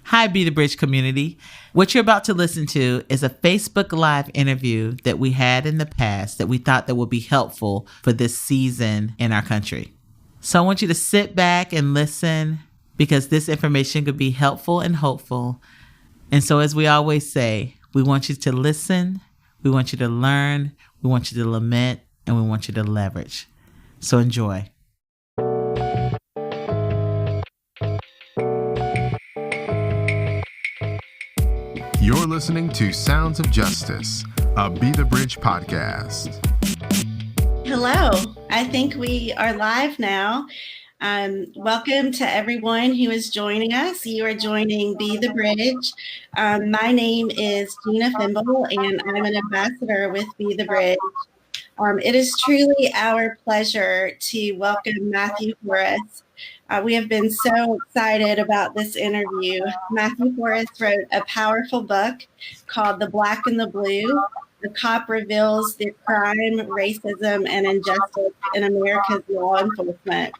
Hi, Be the Bridge community. What you're about to listen to is a Facebook Live interview that we had in the past that we thought that would be helpful for this season in our country. So I want you to sit back and listen because this information could be helpful and hopeful. And so as we always say, we want you to listen, we want you to learn, we want you to lament, and we want you to leverage. So enjoy. You're listening to Sounds of Justice, a Be the Bridge podcast. Hello, I think we are live now. Welcome to everyone who is joining us. You are joining Be the Bridge. My name is Gina Fimble, and I'm an ambassador with Be the Bridge. It is truly our pleasure to welcome Matthew Horace. We have been so excited about this interview. Matthew Horace wrote a powerful book called The Black and the Blue. The cop reveals the crime, racism, and injustice in America's law enforcement.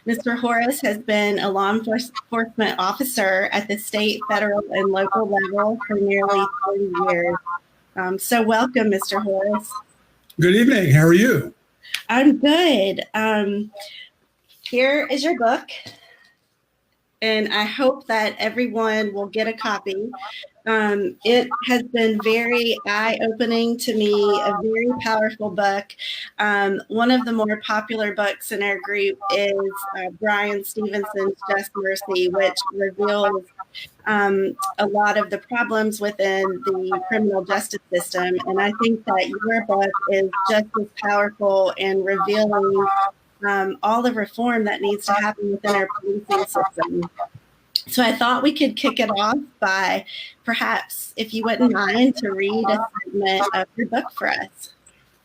Mr. Horace has been a law enforcement officer at the state, federal, and local level for nearly 30 years. So welcome, Mr. Horace. Good evening. How are you? I'm good. Here is your book, and I hope that everyone will get a copy. It has been very eye-opening to me, a very powerful book. One of the more popular books in our group is Brian Stevenson's Just Mercy, which reveals a lot of the problems within the criminal justice system. And I think that your book is just as powerful in revealing all the reform that needs to happen within our policing system. So I thought we could kick it off by perhaps, if you wouldn't mind, to read a segment of your book for us.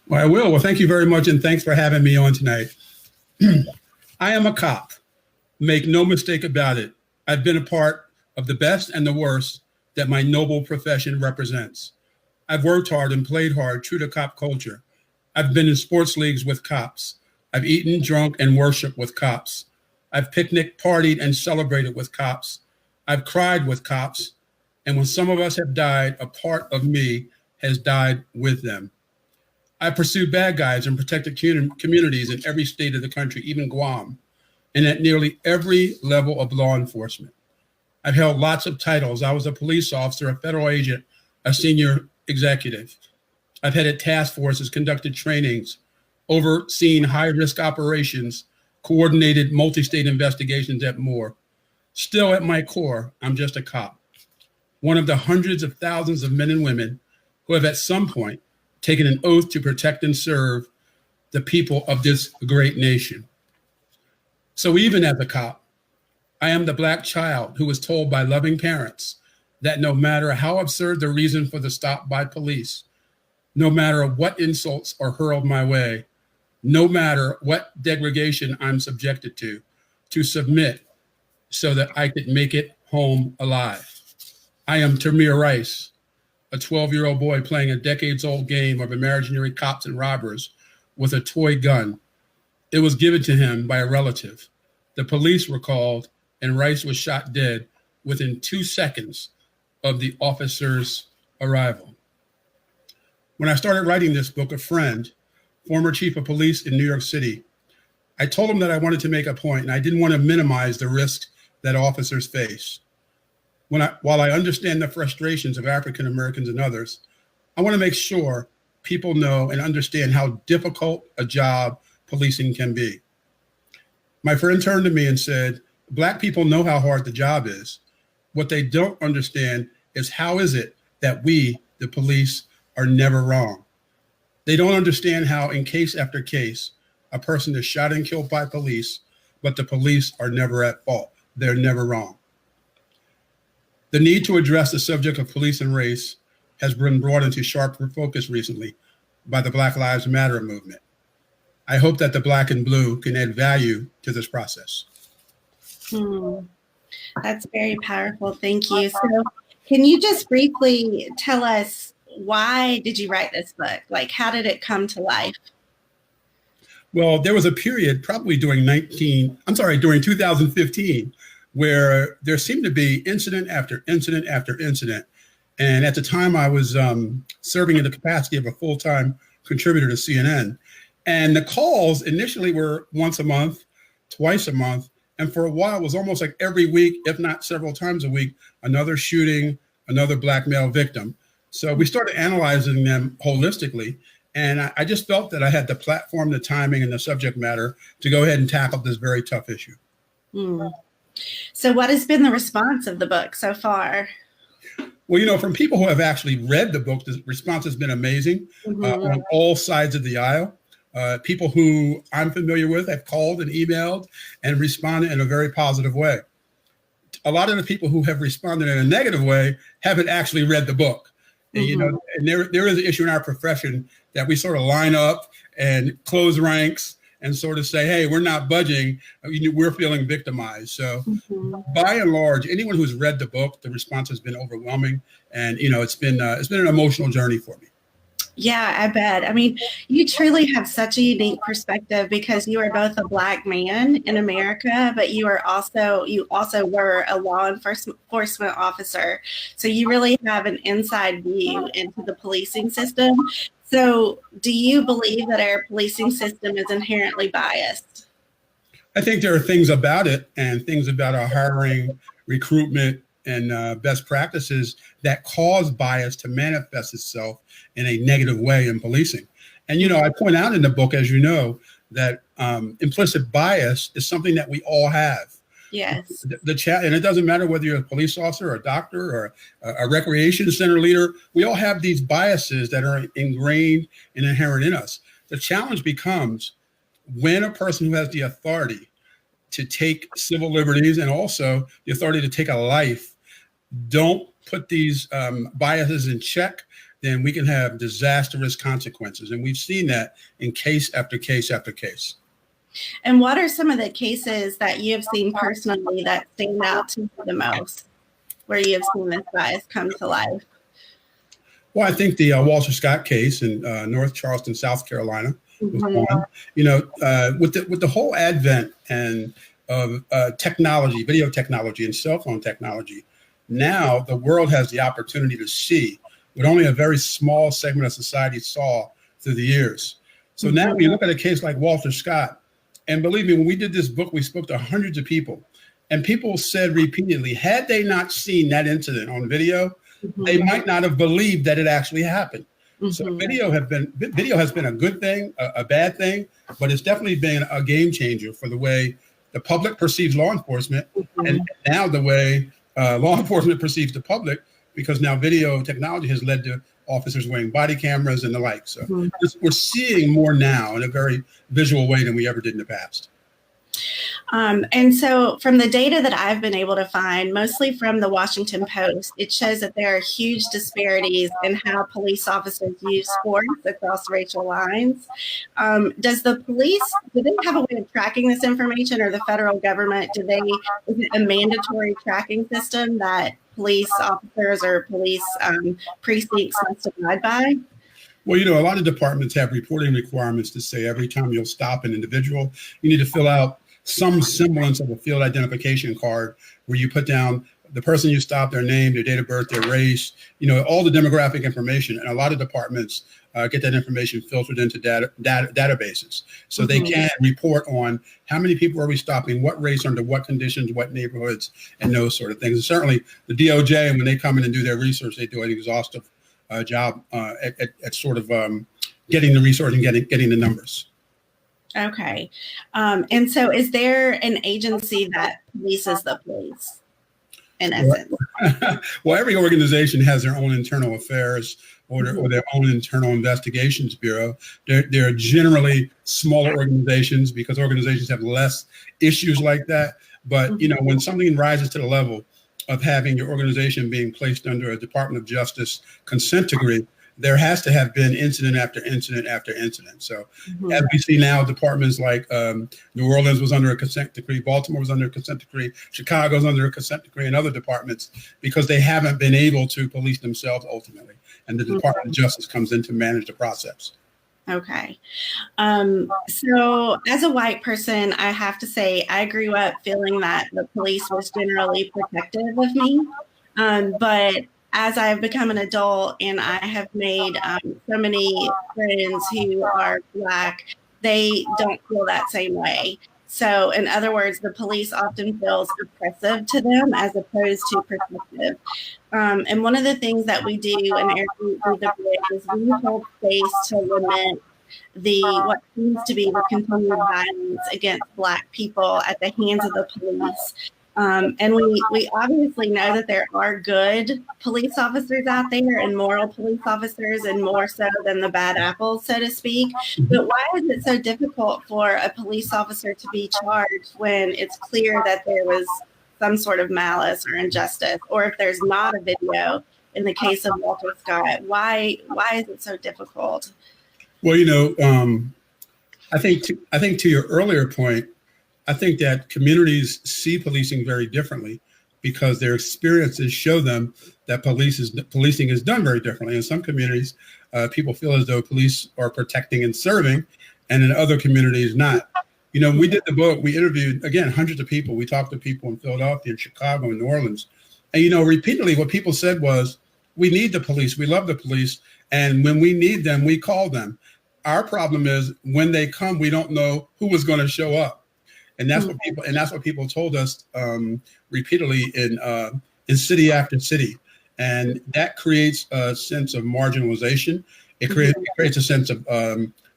Well, I will. Well, thank you very much, and thanks for having me on tonight. I am a cop. Make no mistake about it. I've been a part of the best and the worst that my noble profession represents. I've worked hard and played hard, true to cop culture. I've been in sports leagues with cops. I've eaten, drunk, and worshiped with cops. I've picnicked, partied, and celebrated with cops. I've cried with cops. And when some of us have died, a part of me has died with them. I pursued bad guys and protected communities in every state of the country, even Guam, and at nearly every level of law enforcement. I've held lots of titles. I was a police officer, a federal agent, a senior executive. I've headed task forces, conducted trainings, overseen high-risk operations, coordinated multi-state investigations and more. Still at my core, I'm just a cop, one of the hundreds of thousands of men and women who have at some point taken an oath to protect and serve the people of this great nation. So even as a cop, I am the Black child who was told by loving parents that no matter how absurd the reason for the stop by police, no matter what insults are hurled my way, no matter what degradation I'm subjected to submit so that I could make it home alive. I am Tamir Rice, a 12-year-old boy playing a decades-old game of imaginary cops and robbers with a toy gun. It was given to him by a relative. The police were called, and Rice was shot dead within 2 seconds of the officer's arrival. When I started writing this book, a friend, former chief of police in New York City, I told him that I wanted to make a point and I didn't want to minimize the risks that officers face. While I understand the frustrations of African Americans and others, I want to make sure people know and understand how difficult a job policing can be. My friend turned to me and said, Black people know how hard the job is. What they don't understand is how is it that we, the police, are never wrong. They don't understand how in case after case, a person is shot and killed by police, but the police are never at fault. They're never wrong. The need to address the subject of police and race has been brought into sharper focus recently by the Black Lives Matter movement. I hope that the Black and Blue can add value to this process. That's very powerful. Thank you. So can you just briefly tell us, why did you write this book? Like, how did it come to life? Well, there was a period probably during 2015 where there seemed to be incident after incident after incident. And at the time, I was serving in the capacity of a full-time contributor to CNN. And the calls initially were once a month, twice a month. And for a while, it was almost like every week, if not several times a week, another shooting, another Black male victim. So we started analyzing them holistically. And I just felt that I had the platform, the timing, and the subject matter to go ahead and tackle this very tough issue. So what has been the response of the book so far? Well, from people who have actually read the book, the response has been amazing on all sides of the aisle. People who I'm familiar with have called and emailed and responded in a very positive way. A lot of the people who have responded in a negative way haven't actually read the book. And, and there is an issue in our profession that we sort of line up and close ranks and sort of say, hey, we're not budging. We're feeling victimized. So by and large, anyone who's read the book, the response has been overwhelming. And, it's been an emotional journey for me. Yeah, I bet. I mean, you truly have such a unique perspective because you are both a Black man in America, but you also were a law enforcement officer. So you really have an inside view into the policing system. So do you believe that our policing system is inherently biased? I think there are things about it and things about our hiring, recruitment, and best practices that cause bias to manifest itself in a negative way in policing. And, I point out in the book, as you know, that implicit bias is something that we all have. Yes. And it doesn't matter whether you're a police officer or a doctor or a recreation center leader. We all have these biases that are ingrained and inherent in us. The challenge becomes when a person who has the authority to take civil liberties and also the authority to take a life don't put these biases in check, then we can have disastrous consequences. And we've seen that in case after case after case. And what are some of the cases that you have seen personally that stand out to you the most, where you have seen this bias come to life? Well, I think the Walter Scott case in North Charleston, South Carolina was one. With the whole advent and of technology, video technology and cell phone technology, now the world has the opportunity to see what only a very small segment of society saw through the years. So now we look at a case like Walter Scott, and believe me, when we did this book, we spoke to hundreds of people, and people said repeatedly, had they not seen that incident on video, they might not have believed that it actually happened. So video has been a good thing, a bad thing, but it's definitely been a game changer for the way the public perceives law enforcement, and now the way law enforcement perceives the public, because now video technology has led to officers wearing body cameras and the like. So we're seeing more now in a very visual way than we ever did in the past. And so from the data that I've been able to find, mostly from the Washington Post, it shows that there are huge disparities in how police officers use force across racial lines. Does the police, do they have a way of tracking this information, or the federal government, is it a mandatory tracking system that police officers or police precincts must abide by? Well, a lot of departments have reporting requirements to say every time you'll stop an individual, you need to fill out some semblance of a field identification card where you put down the person you stopped, their name, their date of birth, their race, all the demographic information. And a lot of departments get that information filtered into databases. So they can report on how many people are we stopping, what race, under what conditions, what neighborhoods, and those sort of things. And certainly the DOJ, when they come in and do their research, they do an exhaustive job at sort of getting the resource and getting the numbers. Okay. And so is there an agency that polices the police, in essence? Well, every organization has their own internal affairs or their own internal investigations bureau. They're generally smaller organizations because organizations have less issues like that. But, when something rises to the level of having your organization being placed under a Department of Justice consent decree, there has to have been incident after incident after incident. So as we see now, departments like New Orleans was under a consent decree, Baltimore was under a consent decree, Chicago's under a consent decree, and other departments, because they haven't been able to police themselves ultimately. And the Department of Justice comes in to manage the process. Okay. So as a white person, I have to say I grew up feeling that the police was generally protective of me. But as I've become an adult and I have made so many friends who are Black, they don't feel that same way. So, in other words, the police often feels oppressive to them as opposed to protective. And one of the things that we do in Air Group Through the Bridge is we hold space to lament what seems to be the continued violence against Black people at the hands of the police. And we obviously know that there are good police officers out there and moral police officers, and more so than the bad apples, so to speak. But why is it so difficult for a police officer to be charged when it's clear that there was some sort of malice or injustice, or if there's not a video in the case of Walter Scott? Why is it so difficult? Well, I think to your earlier point, I think that communities see policing very differently because their experiences show them that policing is done very differently. In some communities, people feel as though police are protecting and serving, and in other communities, not. When we did the book, we interviewed, again, hundreds of people. We talked to people in Philadelphia, in Chicago, and New Orleans. And, repeatedly what people said was, we need the police. We love the police. And when we need them, we call them. Our problem is when they come, we don't know who was going to show up. And that's what people told us repeatedly in city after city. And that creates a sense of marginalization. It creates a sense of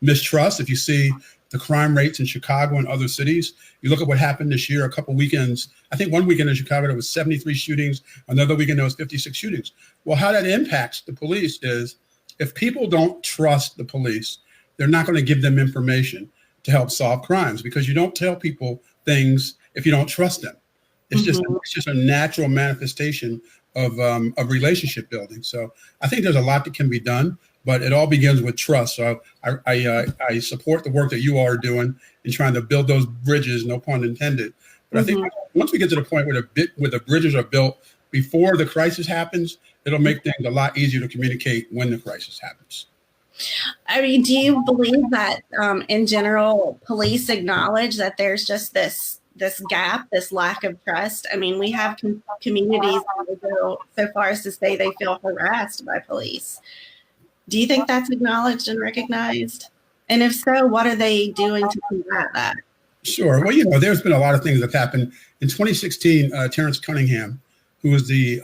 mistrust. If you see the crime rates in Chicago and other cities, you look at what happened this year, a couple weekends. I think one weekend in Chicago, there was 73 shootings. Another weekend, there was 56 shootings. Well, how that impacts the police is if people don't trust the police, they're not going to give them information to help solve crimes, because you don't tell people things if you don't trust them. It's just a natural manifestation of relationship building. So I think there's a lot that can be done, but it all begins with trust. So I support the work that you all are doing in trying to build those bridges, no pun intended. But I think once we get to the point where the bridges are built before the crisis happens, it'll make things a lot easier to communicate when the crisis happens. I mean, do you believe that in general, police acknowledge that there's just this gap, this lack of trust? I mean, we have communities that go so far as to say they feel harassed by police. Do you think that's acknowledged and recognized? And if so, what are they doing to combat that? Sure. Well, there's been a lot of things that happened. In 2016, Terrence Cunningham, who was the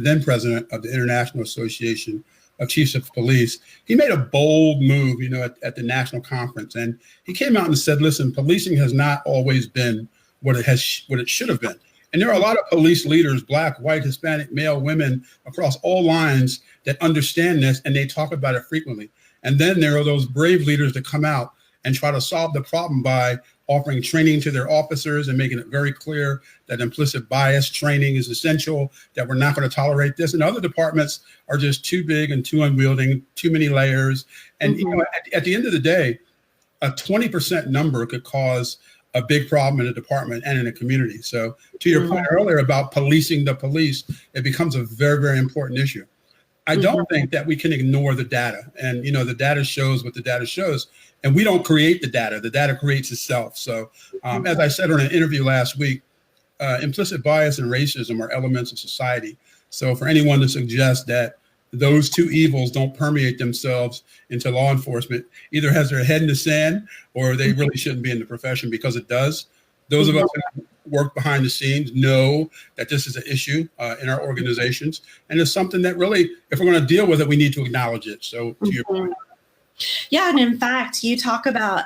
then president of the International Association of Chiefs of Police, he made a bold move, at the national conference. And he came out and said, listen, policing has not always been what it should have been. And there are a lot of police leaders, Black, white, Hispanic, male, women, across all lines that understand this, and they talk about it frequently. And then there are those brave leaders that come out and try to solve the problem by offering training to their officers and making it very clear that implicit bias training is essential, that we're not going to tolerate this. And other departments are just too big and too unwielding, too many layers. And at the end of the day, a 20% number could cause a big problem in a department and in a community. So to your point earlier about policing the police, it becomes a very, very important issue. I don't think that we can ignore the data. And, the data shows what the data shows. And we don't create the data creates itself. So as I said on an interview last week, implicit bias and racism are elements of society. So for anyone to suggest that those two evils don't permeate themselves into law enforcement, either has their head in the sand or they really shouldn't be in the profession, because it does. Those of us who work behind the scenes know that this is an issue in our organizations. And it's something that really, if we're going to deal with it, we need to acknowledge it. So to your point. Yeah, and in fact, you talk about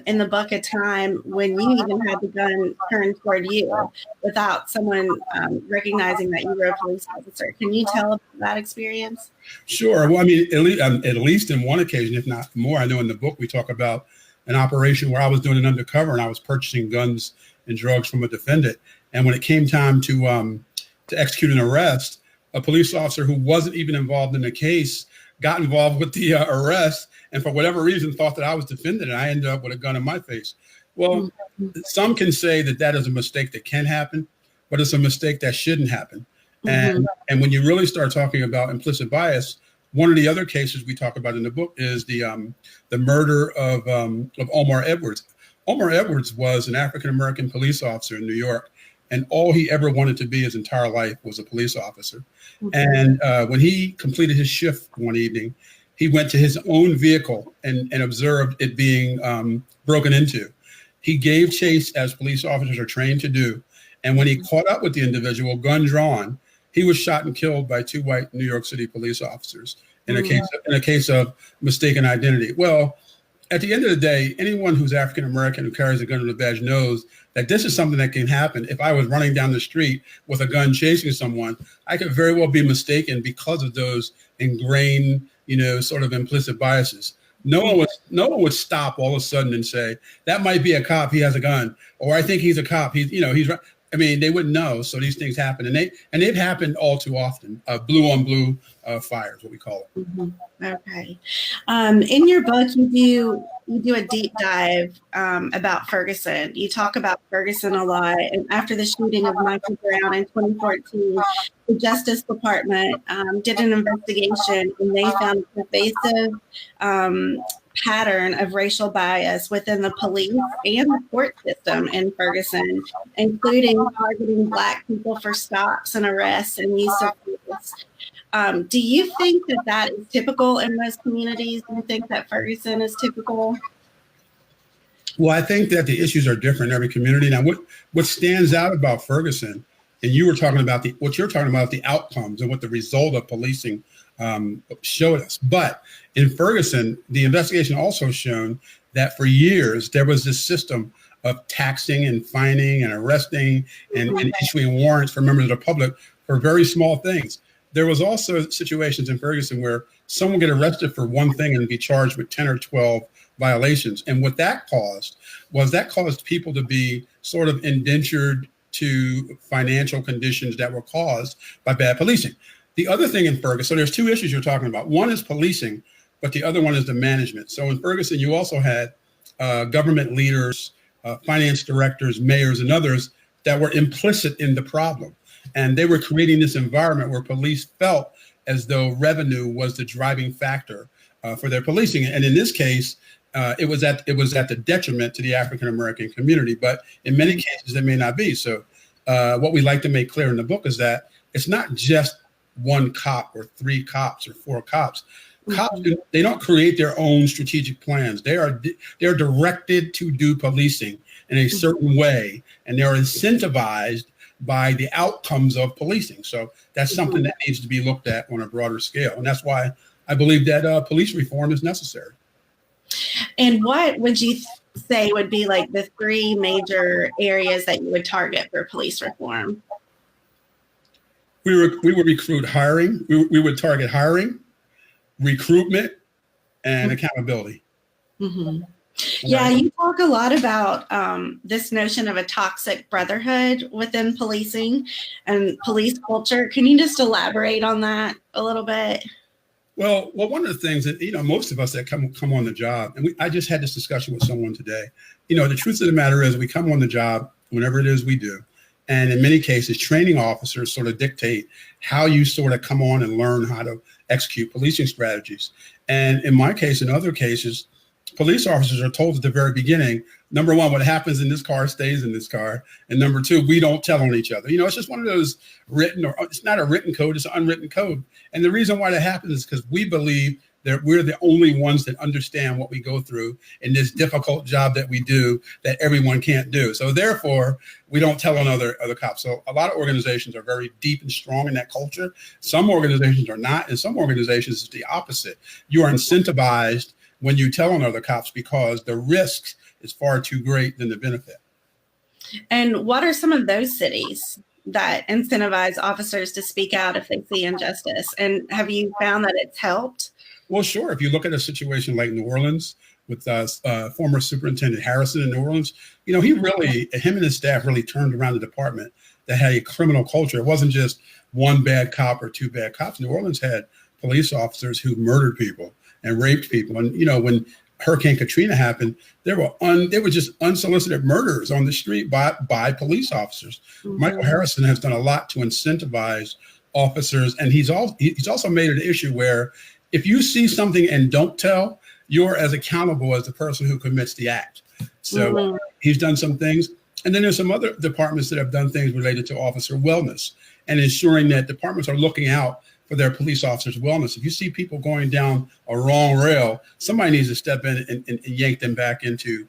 in the book a time when you even had the gun turned toward you without someone recognizing that you were a police officer. Can you tell about that experience? Sure. Well, I mean, at least in one occasion, if not more, I know in the book we talk about an operation where I was doing an undercover and I was purchasing guns and drugs from a defendant. And when it came time to execute an arrest, a police officer who wasn't even involved in the case got involved with the arrest, and for whatever reason thought that I was defendant, and I ended up with a gun in my face. Well, some can say that is a mistake that can happen, but it's a mistake that shouldn't happen. And when you really start talking about implicit bias, One of the other cases we talk about in the book is the murder of Omar Edwards. Omar Edwards was an African-American police officer in New York, and all he ever wanted to be his entire life was a police officer. And when he completed his shift one evening, he went to his own vehicle and observed it being broken into. He gave chase, as police officers are trained to do. And when he caught up with the individual, gun drawn, he was shot and killed by 2 white New York City police officers in a case of mistaken identity. Well, at the end of the day, anyone who's African American who carries a gun on a badge knows that this is something that can happen. If I was running down the street with a gun chasing someone, I could very well be mistaken because of those ingrained, sort of implicit biases. No one would stop all of a sudden and say, that might be a cop, he has a gun, or I think he's a cop, he's right. I mean, they wouldn't know. So these things happen, and they've happened all too often. Blue on blue fires, what we call it. Mm-hmm. Okay. In your book, you do a deep dive about Ferguson. You talk about Ferguson a lot. And after the shooting of Michael Brown in 2014, the Justice Department did an investigation, and they found a pervasive pattern of racial bias within the police and the court system in Ferguson, including targeting Black people for stops and arrests and use of force. Do you think that is typical in most communities? Do you think that Ferguson is typical? Well, I think that the issues are different in every community. Now, what stands out about Ferguson, and you were talking about what you're talking about, the outcomes and what the result of policing showed us. But in Ferguson, the investigation also shown that for years there was this system of taxing and fining and arresting and issuing warrants for members of the public for very small things. There was also situations in Ferguson where someone get arrested for one thing and be charged with 10 or 12 violations. And what that caused people to be sort of indentured to financial conditions that were caused by bad policing. The other thing in Ferguson, so there's 2 issues you're talking about. One is policing, but the other one is the management. So in Ferguson, you also had government leaders, finance directors, mayors, and others that were implicit in the problem. And they were creating this environment where police felt as though revenue was the driving factor for their policing. And in this case, it was at the detriment to the African-American community. But in many cases, it may not be. So what we like to make clear in the book is that it's not just one cop or 3 cops or 4 cops. Cops, they don't create their own strategic plans. They're directed to do policing in a certain way, and they're incentivized by the outcomes of policing. So that's something that needs to be looked at on a broader scale. And that's why I believe that police reform is necessary. And what would you say would be like the 3 major areas that you would target for police reform? We would recruit hiring. We would target hiring, recruitment, and accountability. Mm-hmm. Yeah, you talk a lot about this notion of a toxic brotherhood within policing and police culture. Can you just elaborate on that a little bit? Well, one of the things that, most of us that come on the job, and I just had this discussion with someone today, the truth of the matter is we come on the job whenever it is we do. And in many cases, training officers sort of dictate how you sort of come on and learn how to execute policing strategies. And in my case, in other cases, police officers are told at the very beginning, number 1, what happens in this car stays in this car. And number 2, we don't tell on each other. It's just one of those written, or it's not a written code, it's an unwritten code. And the reason why that happens is because we believe that we're the only ones that understand what we go through in this difficult job that we do that everyone can't do. So therefore, we don't tell on other cops. So a lot of organizations are very deep and strong in that culture. Some organizations are not, and some organizations it's the opposite. You are incentivized when you tell on other cops because the risk is far too great than the benefit. And what are some of those cities that incentivize officers to speak out if they see injustice? And have you found that it's helped? Well, sure. If you look at a situation like New Orleans with former Superintendent Harrison in New Orleans, him and his staff really turned around the department that had a criminal culture. It wasn't just 1 bad cop or 2 bad cops. New Orleans had police officers who murdered people and raped people. And, when Hurricane Katrina happened, there were just unsolicited murders on the street by police officers. Mm-hmm. Michael Harrison has done a lot to incentivize officers, and he's also made it an issue where if you see something and don't tell, you're as accountable as the person who commits the act. So he's done some things. And then there's some other departments that have done things related to officer wellness and ensuring that departments are looking out for their police officers' wellness. If you see people going down a wrong rail, somebody needs to step in and yank them back into,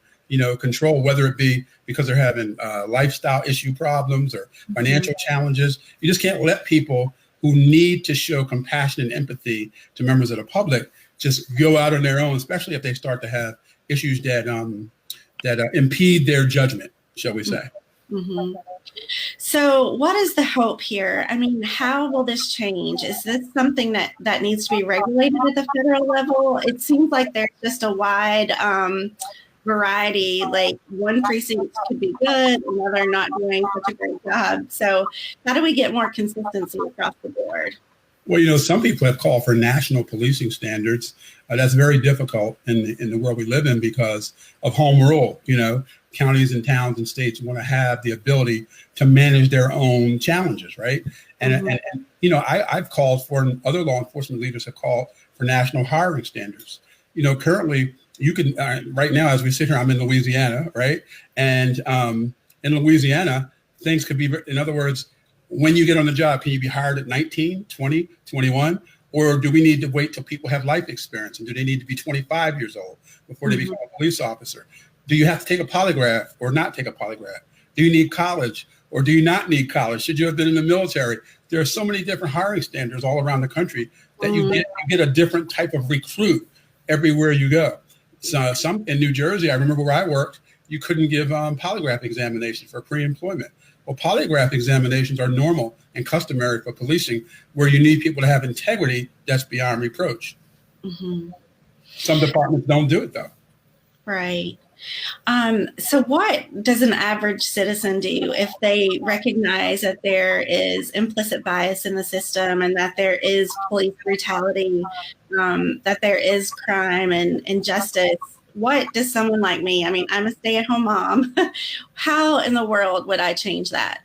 control, whether it be because they're having lifestyle issue problems or financial challenges. You just can't let people who need to show compassion and empathy to members of the public just go out on their own, especially if they start to have issues that impede their judgment, shall we say. Mm-hmm. So what is the hope here? I mean, how will this change? Is this something that needs to be regulated at the federal level? It seems like there's just a wide variety, like one precinct could be good, another not doing such a great job. So how do we get more consistency across the board? Well, some people have called for national policing standards. That's very difficult in the world we live in because of home rule. Counties and towns and states want to have the ability to manage their own challenges, right? And I've called for, and other law enforcement leaders have called for national hiring standards. Currently, you can right now, as we sit here, I'm in Louisiana, right? And in Louisiana, things could be, in other words, when you get on the job, can you be hired at 19, 20, 21? Or do we need to wait till people have life experience? And do they need to be 25 years old before they become a police officer? Do you have to take a polygraph or not take a polygraph? Do you need college or do you not need college? Should you have been in the military? There are so many different hiring standards all around the country that you get a different type of recruit everywhere you go. So some in New Jersey, I remember where I worked, you couldn't give polygraph examinations for pre-employment. Well, polygraph examinations are normal and customary for policing, where you need people to have integrity that's beyond reproach. Mm-hmm. Some departments don't do it, though. Right. So what does an average citizen do if they recognize that there is implicit bias in the system and that there is police brutality, that there is crime and injustice? What does someone like me, I mean, I'm a stay-at-home mom. How in the world would I change that?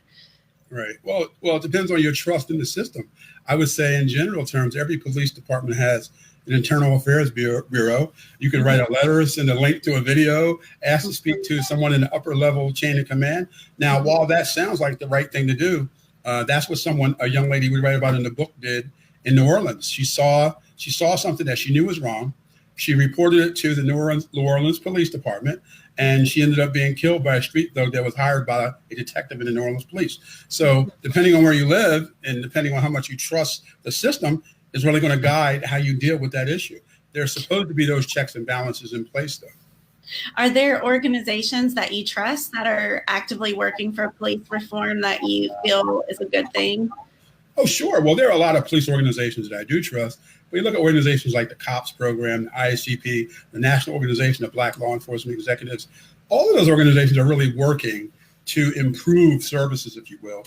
Right. Well, it depends on your trust in the system. I would say in general terms, every police department has an internal affairs bureau. You can write a letter, send a link to a video, ask to speak to someone in the upper level chain of command. Now, while that sounds like the right thing to do, that's what a young lady we write about in the book did in New Orleans. She saw something that she knew was wrong. She reported it to the New Orleans Police Department, and she ended up being killed by a street thug that was hired by a detective in the New Orleans Police. So depending on where you live and depending on how much you trust the system is really going to guide how you deal with that issue. There's supposed to be those checks and balances in place, though. Are there organizations that you trust that are actively working for police reform that you feel is a good thing? Oh, sure. Well, there are a lot of police organizations that I do trust. But you look at organizations like the COPS program, the ISCP, the National Organization of Black Law Enforcement Executives. All of those organizations are really working to improve services, if you will.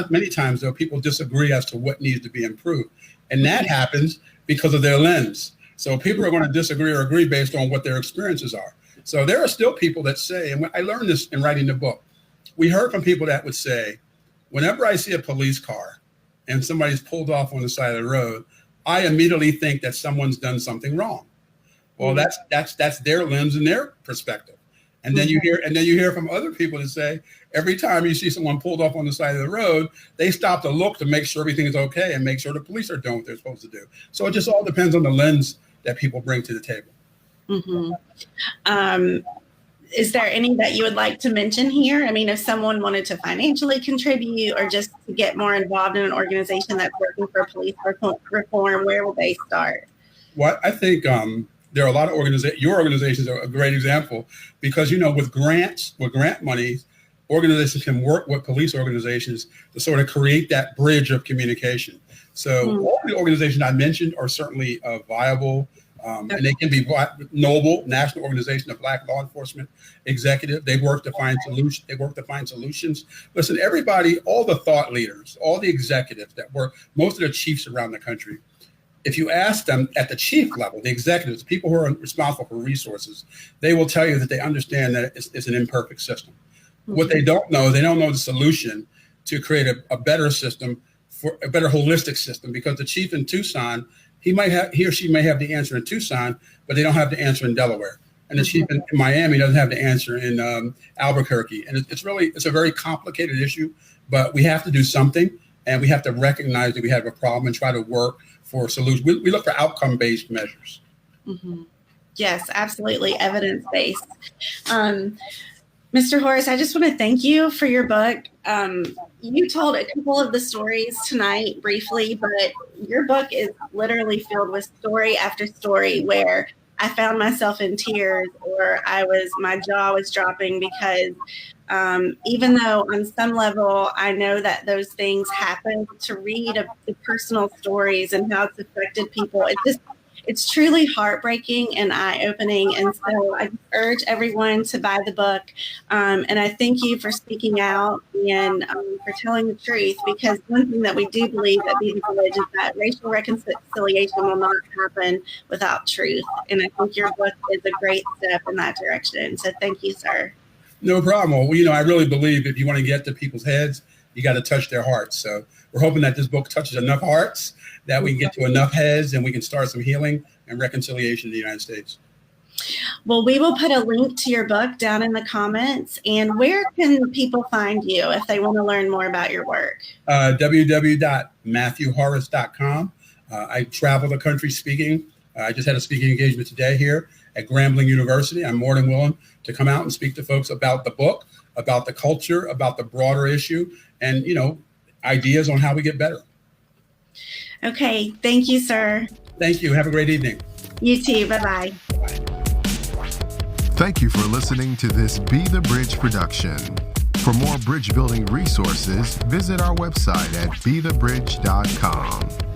Many times, though, people disagree as to what needs to be improved. And that happens because of their lens. So people are going to disagree or agree based on what their experiences are. So there are still people that say, and I learned this in writing the book, we heard from people that would say, whenever I see a police car and somebody's pulled off on the side of the road, I immediately think that someone's done something wrong. Well, that's their lens and their perspective. And then you hear from other people that say, every time you see someone pulled off on the side of the road, they stop to look to make sure everything is okay and make sure the police are doing what they're supposed to do. So it just all depends on the lens that people bring to the table. Mm-hmm. Is there any that you would like to mention here? I mean, if someone wanted to financially contribute or just to get more involved in an organization that's working for police reform, where will they start? Well, I think there are a lot of organizations. Your organizations are a great example because, with grant money, organizations can work with police organizations to sort of create that bridge of communication. So all the organizations I mentioned are certainly viable. And they can be Noble, National Organization of Black Law Enforcement Executive. They work to find solutions. Listen, everybody, all the thought leaders, all the executives that work, most of the chiefs around the country, if you ask them at the chief level, the executives, the people who are responsible for resources, they will tell you that they understand that it's an imperfect system. What they don't know the solution to create a better system for a better holistic system, because the chief in Tucson, he or she may have the answer in Tucson, but they don't have the answer in Delaware. And the chief in Miami doesn't have the answer in Albuquerque. And it's a very complicated issue, but we have to do something, and we have to recognize that we have a problem and try to work for solutions. We look for outcome-based measures. Mm-hmm. Yes, absolutely, evidence-based. Mr. Horace, I just want to thank you for your book. You told a couple of the stories tonight briefly, but your book is literally filled with story after story where I found myself in tears, or my jaw was dropping, because even though on some level I know that those things happen, to read the personal stories and how it's affected people, it's truly heartbreaking and eye-opening. And so I urge everyone to buy the book. And I thank you for speaking out and for telling the truth, because one thing that we do believe at Be the Village is that racial reconciliation will not happen without truth. And I think your book is a great step in that direction. So thank you, sir. No problem. Well, I really believe if you want to get to people's heads, you got to touch their hearts. So we're hoping that this book touches enough hearts that we can get to enough heads and we can start some healing and reconciliation in the United States. Well, we will put a link to your book down in the comments. And where can people find you if they want to learn more about your work? www.matthewhorace.com. I travel the country speaking. I just had a speaking engagement today here at Grambling University. I'm more than willing to come out and speak to folks about the book, about the culture, about the broader issue, and, ideas on how we get better. Okay. Thank you, sir. Thank you. Have a great evening. You too. Bye-bye. Thank you for listening to this Be the Bridge production. For more bridge building resources, visit our website at bethebridge.com.